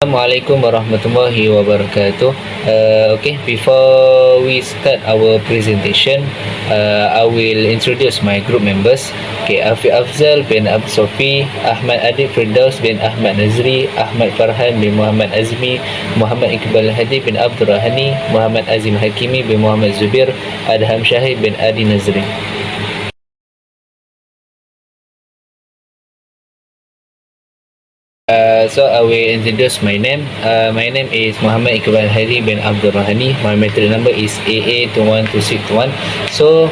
Assalamualaikum warahmatullahi wabarakatuh. Okay, before we start our presentation, I will introduce my group members. Okay, Afi Afzal bin Ab Sofi, Ahmad Adib Firdaus bin Ahmad Nazri, Ahmad Farhan bin Muhammad Azmi, Muhammad Iqbal Hadi bin Abdul Rahani, Muhammad Azim Hakimi bin Muhammad Zubir, Adham Syahid bin Adi Nazri. So I will introduce my name. My name is Muhammad Iqbal Hadi bin Abdul Rahani. My metric number is AA21261. So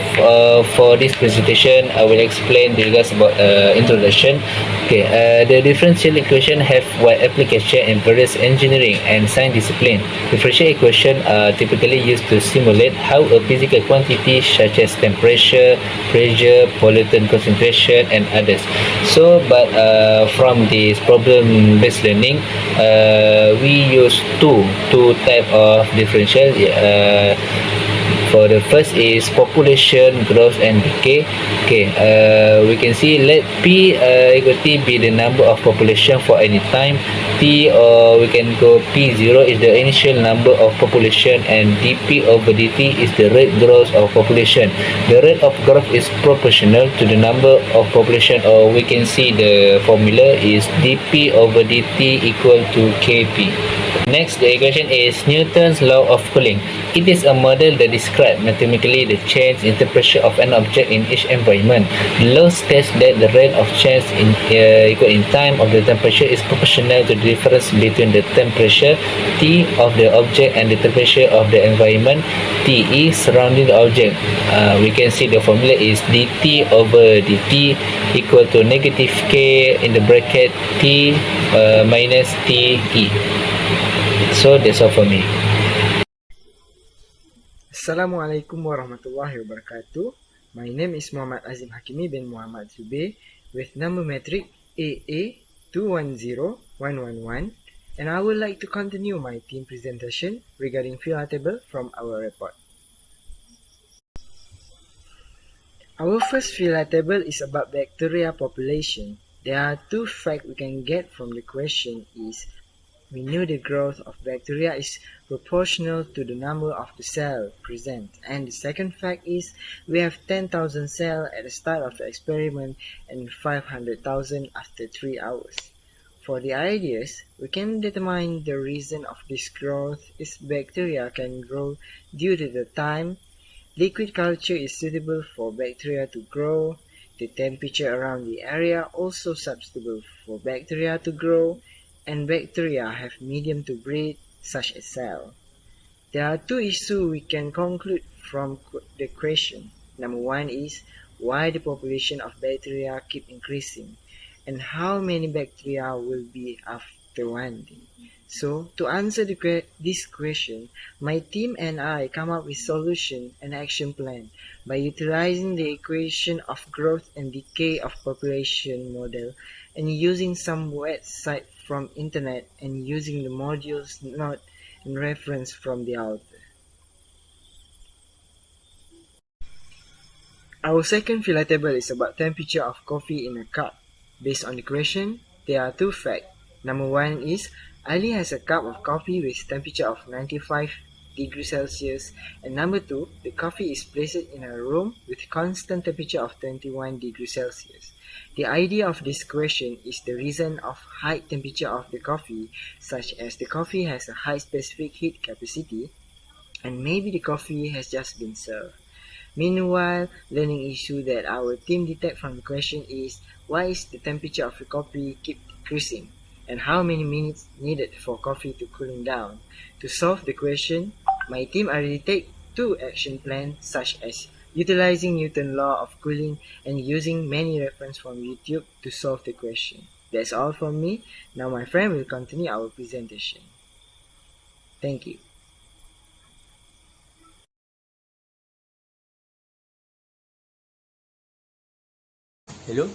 for this presentation, I will explain to you guys about introduction. Okay, the differential equation have wide application in various engineering and science discipline. Differential equation are typically used to simulate how a physical quantity such as temperature, pressure, pollutant concentration, and others. So, but from this problem-based learning, we use two type of differential. For the first is population growth and decay. Okay, we can see let P equal T be the number of population for any time. T, or we can go P0 is the initial number of population, and dP over dt is the rate growth of population. The rate of growth is proportional to the number of population, or we can see the formula is dP over dt equal to Kp. Next, the equation is Newton's law of cooling. It is a model that describes mathematically the change in temperature of an object in each environment. The law states that the rate of change in time of the temperature is proportional to the difference between the temperature T of the object and the temperature of the environment Te surrounding the object. We can see the formula is dt over dt equal to negative K in the bracket T minus Te. So that's all for me. Assalamualaikum warahmatullahi wabarakatuh. My name is Muhammad Azim Hakimi bin Muhammad Zubir with number metric AA210111, and I would like to continue my team presentation regarding phi table from our report. Our first phi table is about bacteria population. There are two facts we can get from the question is we knew the growth of bacteria is proportional to the number of the cells present. And the second fact is we have 10,000 cells at the start of the experiment and 500,000 after 3 hours. For the ideas, we can determine the reason of this growth is bacteria can grow due to the time. Liquid culture is suitable for bacteria to grow. The temperature around the area also suitable for bacteria to grow, and bacteria have medium to breed, such as cell. There are two issues we can conclude from the question. Number one is why the population of bacteria keep increasing, and how many bacteria will be after one day. So, to answer this question, my team and I come up with solution and action plan by utilizing the equation of growth and decay of population model and using some website from internet and using the modules note and reference from the author. Our second phi table is about temperature of coffee in a cup. Based on the question, there are two facts. Number one is Ali has a cup of coffee with temperature of 95 degrees Celsius, and number two, the coffee is placed in a room with constant temperature of 21 degrees Celsius. The idea of this question is the reason of high temperature of the coffee, such as the coffee has a high specific heat capacity, and maybe the coffee has just been served. Meanwhile, learning issue that our team detect from the question is why is the temperature of the coffee keep decreasing, and how many minutes needed for coffee to cooling down. To solve the question, my team already take two action plans such as utilizing Newton's law of cooling and using many references from YouTube to solve the question. That's all from me. Now my friend will continue our presentation. Thank you. Hello,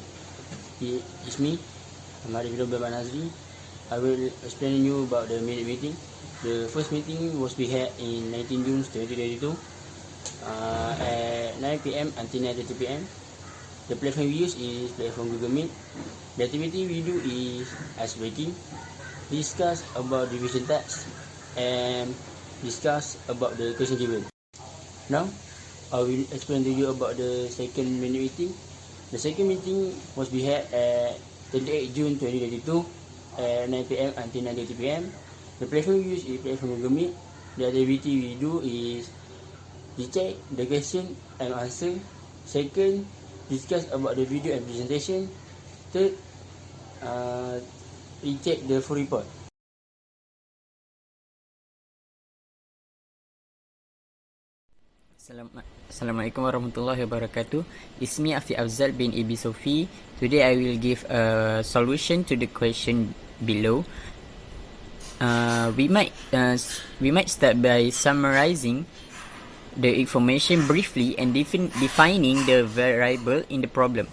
it's me, Ahmad bin Nazri. I will explain you about the meeting. The first meeting was we had in 19 June 2022 at 9 p.m. until 9:30 p.m. The platform we use is platform Google Meet. The activity we do is ice breaking. discuss about division tax, and discuss about the question given. Now, I will explain to you about the second minute meeting. The second meeting was be held at 28 June 2022 at 9 p.m. until 9:30 p.m. The platform we use is platform Google Meet. The activity we do is we check the question and answer. Second, discuss about the video and presentation. Third, we check the full report. Assalamualaikum warahmatullahi wabarakatuh. It's me Afi Afzal bin Ibi Sofi. Today I will give a solution to the question below. We might start by summarizing the information briefly and defining the variable in the problem.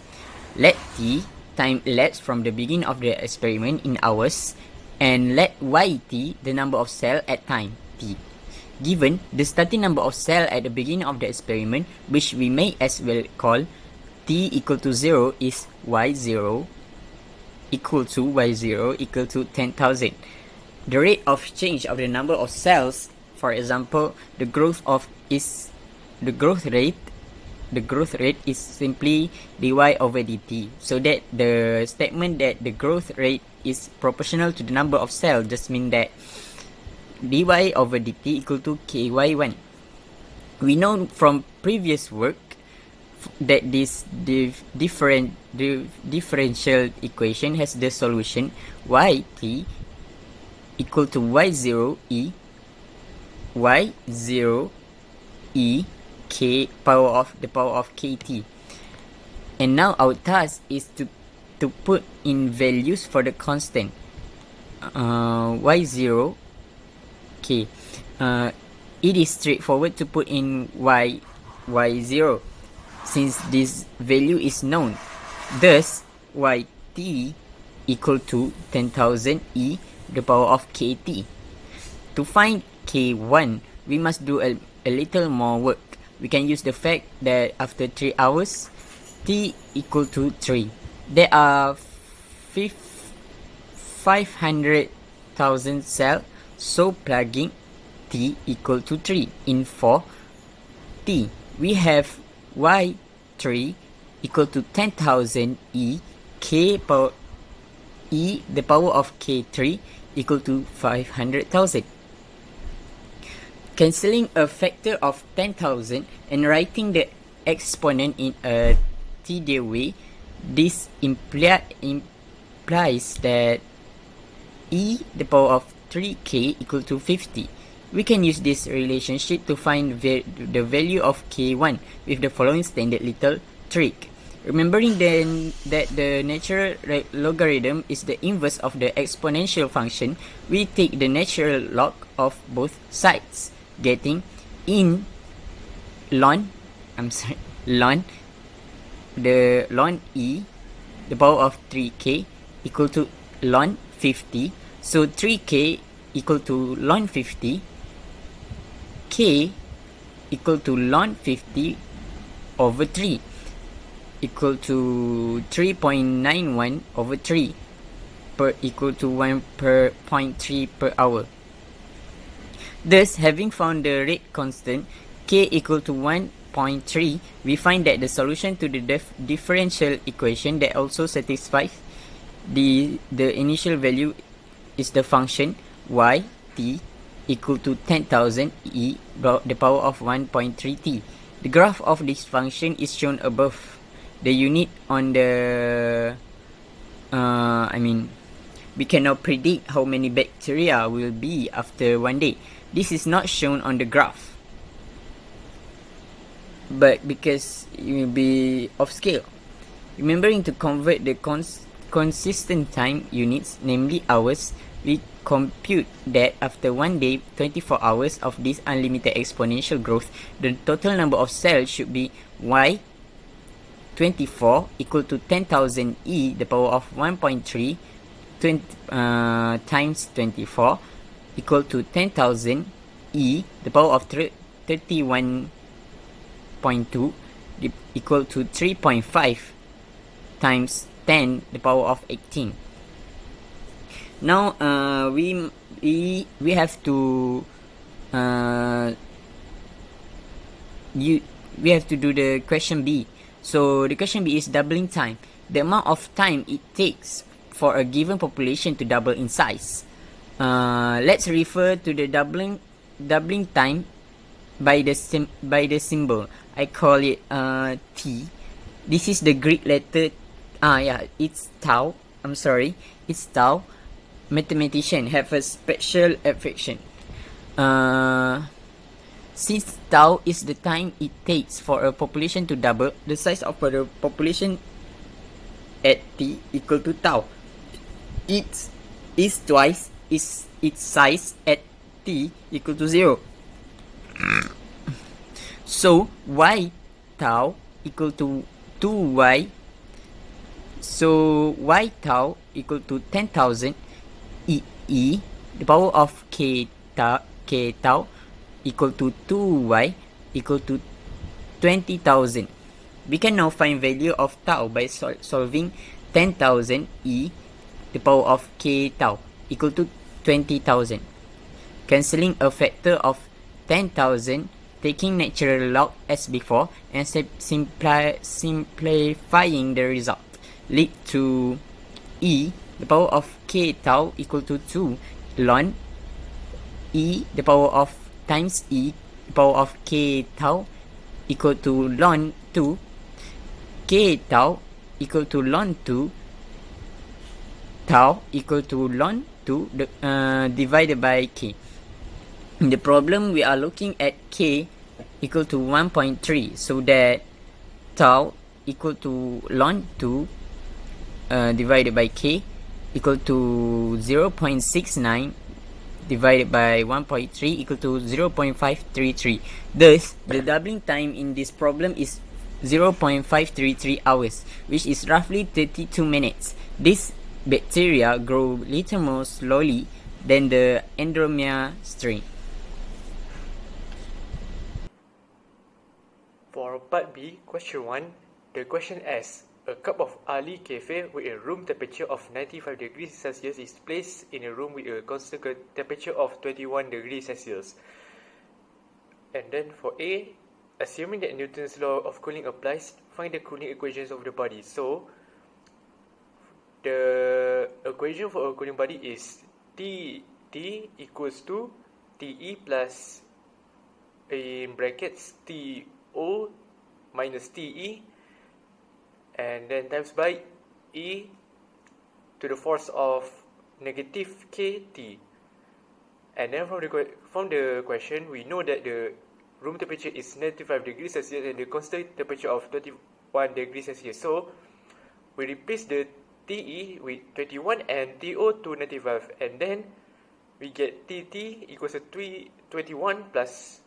Let t time elapse from the beginning of the experiment in hours, and let yt the number of cells at time t. Given the starting number of cells at the beginning of the experiment, which we may as well call t equal to 0, is y0 equal to 10,000. The rate of change of the number of cells, for example, the growth rate is simply dy over dt. So that the statement that the growth rate is proportional to the number of cells just mean that dy over dt equal to ky1. We know from previous work that this differential equation has the solution yt equal to y0e k power of kt. And now our task is to put in values for the constant y0 k. It is straightforward to put in y0 since this value is known. Thus yt equal to 10,000 e the power of kt. To find k1, we must do a little more work. We can use the fact that after 3 hours t equal to 3. There are 500,000 cells, so plugging t equal to 3 in for t, we have y3 equal to 10,000 e k power e the power of k3 equal to 500,000. Cancelling a factor of 10,000 and writing the exponent in a tedious way, this implies that e the power of 3k equal to 50. We can use this relationship to find the value of k1 with the following standard little trick. Remembering then that the natural logarithm is the inverse of the exponential function, we take the natural log of both sides, getting in ln e the power of 3k equal to ln 50. So 3k equal to ln 50, k equal to ln 50 over 3 equal to 3.91 over 3 per equal to 1.3 per hour. Thus, having found the rate constant k equal to 1.3, we find that the solution to the differential equation that also satisfies the initial value is the function yt equal to 10,000 e the power of 1.3t. The graph of this function is shown above. The unit on the we cannot predict how many bacteria will be after 1 day. This is not shown on the graph, but because it will be off scale. Remembering to convert the consistent time units, namely hours, we compute that after 1 day, 24 hours of this unlimited exponential growth, the total number of cells should be y24 equal to 10,000 e the power of 1.3 times 24 equal to 10,000 e the power of 31.2 equal to 3.5 times 10 the power of 18. Now we have to uh, we have to do the question B. So the question B is doubling time. The amount of time it takes for a given population to double in size. Let's refer to the doubling time by the symbol. I call it T. This is the Greek letter. It's tau. I'm sorry, it's tau. Mathematician have a special affection. Since tau is the time it takes for a population to double, the size of the population at t equal to tau. It is twice its size at t equal to 0. So y tau equal to 2y. So y tau equal to 10,000 e the power of k tau equal to 2y equal to 20,000. We can now find value of tau by solving 10,000 e the power of k tau equal to 20,000. Cancelling a factor of 10,000, taking natural log as before, and simplifying the result lead to e the power of k tau equal to 2 ln e the power of times e the power of k tau equal to ln 2 k tau equal to ln 2 tau equal to ln 2 divided by k. In the problem we are looking at k equal to 1.3, so that tau equal to ln 2 divided by k equal to 0.69 divided by 1.3 equal to 0.533. Thus, the doubling time in this problem is 0.533 hours, which is roughly 32 minutes. This bacteria grow little more slowly than the Andromeda strain. For part B, question 1, the question asks, a cup of Ali Cafe with a room temperature of 95 degrees Celsius is placed in a room with a constant temperature of 21 degrees Celsius. And then for A, assuming that Newton's law of cooling applies, find the cooling equations of the body. So, the equation for a cooling body is T equals to TE plus, in brackets, TO minus TE, and then times by E to the force of negative KT. And then from the question, we know that the room temperature is 95 degrees Celsius and the constant temperature of 21 degrees Celsius. So, we replace the TE with 21 and TO to 95, and then we get TT equals to 21 plus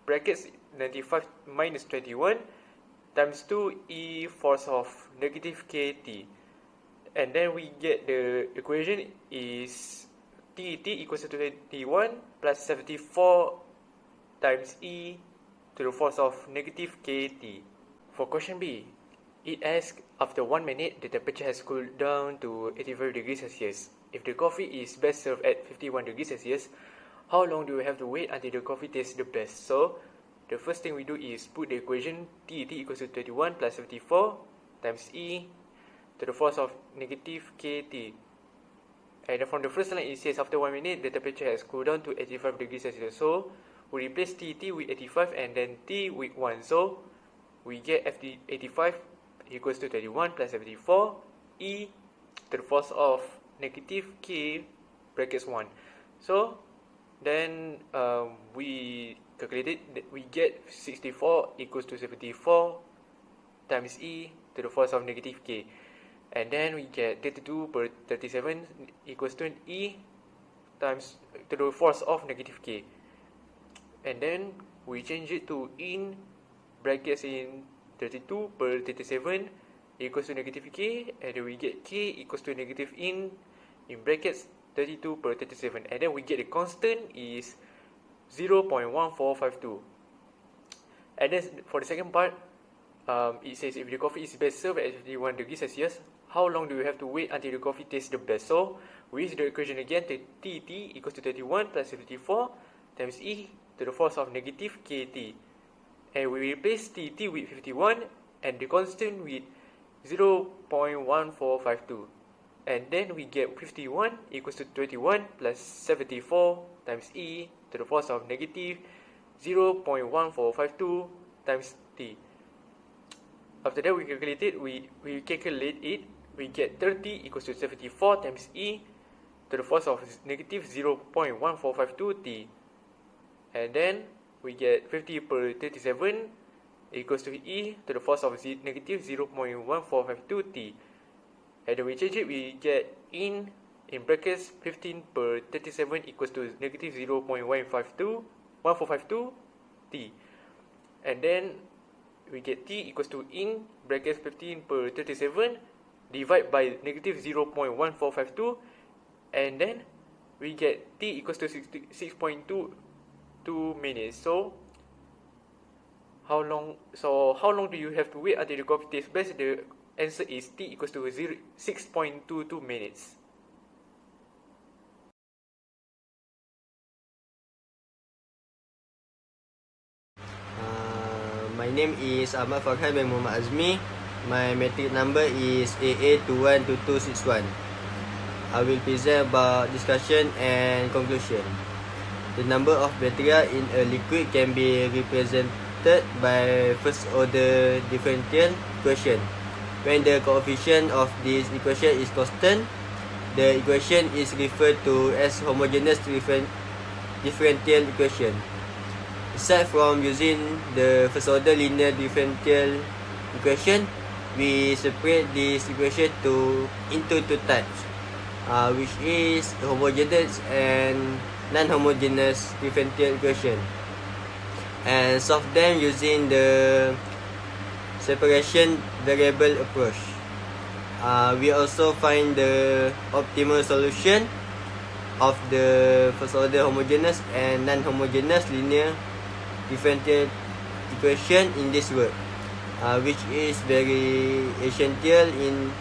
brackets 95 minus 21 times 2 E force of negative KT. And then we get the equation is TT equals to 21 plus 74 times E to the force of negative KT. For question B, it asks, after 1 minute, the temperature has cooled down to 85 degrees Celsius. If the coffee is best served at 51 degrees Celsius, how long do we have to wait until the coffee tastes the best? So, the first thing we do is put the equation TT equals to 21 plus 74 times E to the force of negative KT. And from the first line, it says after 1 minute, the temperature has cooled down to 85 degrees Celsius. So, we replace TT with 85 and then T with 1. So, we get 85 equals to 21 plus 74 E to the force of negative K brackets 1. So, then we calculated that we get 64 equals to 74 times E to the force of negative K. And then we get 32 per 37 equals to E times to the force of negative K. And then we change it to in brackets in 32 per 37 equals to negative K, and then we get K equals to negative in brackets 32 per 37, and then we get the constant is 0.1452. And then for the second part, it says if the coffee is best served at 51 degrees Celsius, how long do we have to wait until the coffee tastes the best? So we use the equation again, T equals to 31 plus 54 times e to the force of negative kt. And we replace T with 51 and the constant with 0.1452. And then we get 51 equals to 21 plus 74 times e to the force of negative 0.1452 times t. After that we calculate it, we get 30 equals to 74 times e to the force of negative 0.1452 t. And then we get 50 per 37 equals to e to the force of negative 0.1452 t. And then we change it, we get in brackets 15 per 37 equals to negative 0.1452 t. And then we get t equals to in brackets 15 per 37 divide by negative 0.1452, and then we get t equals to 6.22 minutes. So how long do you have to wait until the coffee tastes best? The answer is t equals to 6.22 minutes. My name is Ahmad Farhan bin Muhammad Azmi. My matric number is AA212261. I will present about discussion and conclusion. The number of bacteria in a liquid can be represented by first order differential equation. When the coefficient of this equation is constant, the equation is referred to as homogeneous differential equation. Aside from using the first order linear differential equation, we separate this equation into two types, which is homogeneous and non-homogeneous differential equation, and solve them using the separation variable approach. We also find the optimal solution of the first order homogeneous and non-homogeneous linear differential equation in this work, which is very essential in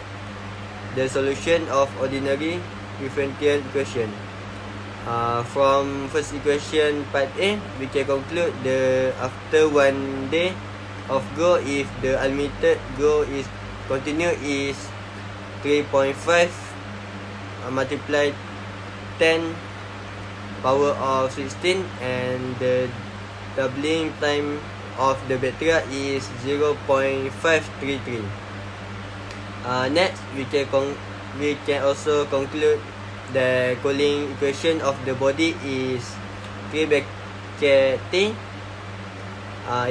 the solution of ordinary differential equation. From first equation part A, we can conclude that after 1 day of go, if the unlimited go is continue is 3.5 multiplied 10 power of 16, and the doubling time of the bacteria is 0.533. Next, we can also conclude the cooling equation of the body is 3 bracket T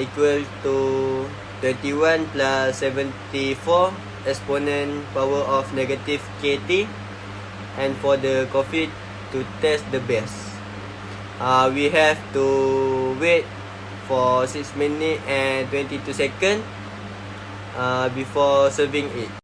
equal to 21 plus 74 exponent power of negative KT. And for the coffee to taste the best, we have to wait for 6 minutes and 22 seconds before serving it.